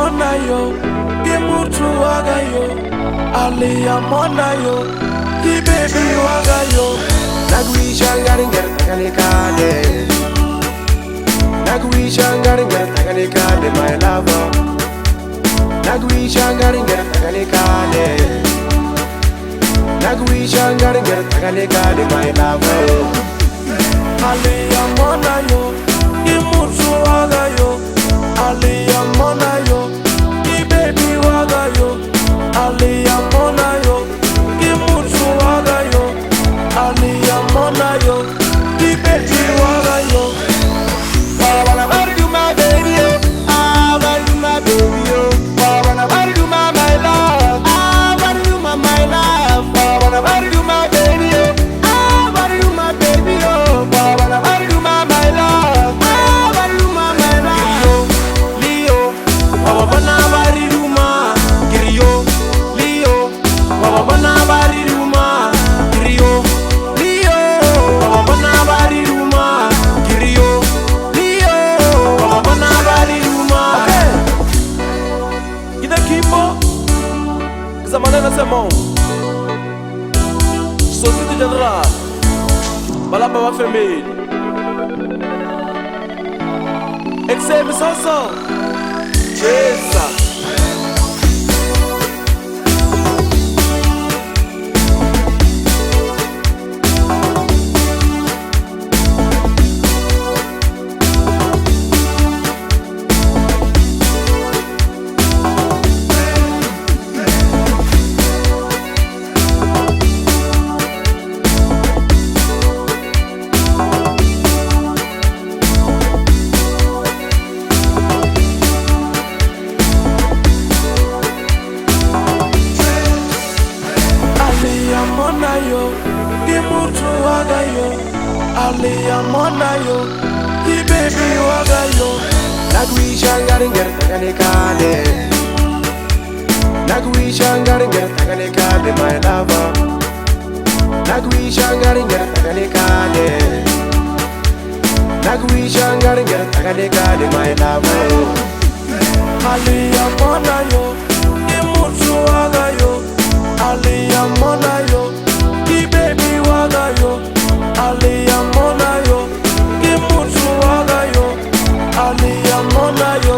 mona yo, ki Motho Waka yo, Aliyah mona yo, ki baby Waka yo. Nagwishangaringar taganikade, nagwishangaringar taganikade, my lover. Nagwishangaringar taganikade, nagwishangaringar taganikade, my lover. Aliyah mona yo, ki Motho Waka yo, Aliyah mona yo, ki baby Waka yo, Aliyah mona yo, ki Motho Waka yo, Aliyah mona yo, ki baby Waka yo. I wanna marry you, my baby, oh. I wanna you, my baby, oh. I wanna marry you, my love. I wanna you, my love. I wanna marry you, my baby, oh. I wanna you, my baby, oh. I wanna marry you, my love. I wanna you, my love. Leo, I wanna marry you, my Kiriyo. Leo, I wanna marry you, my Kiriyo. Leo, I wanna marry you, my Kiriyo. feat.The Keybo SirMonk Sosty general balapa wa family Mezozo Chesa. Mona yo, ki Motho Waka yo, Aliyah mona yo, ki baby Waka yo. Nagwishangaringar taganikade, nagwishangaringar taganikade, my lover. Nagwishangaringar taganikade, nagwishangaringar taganikade, my lover. Aliyah mona yo, ki Motho Waka yo, Aliyah mona yo, ki baby Waka yo, Aliyah mona yo, ki Motho Waka yo, Aliyah mona yo.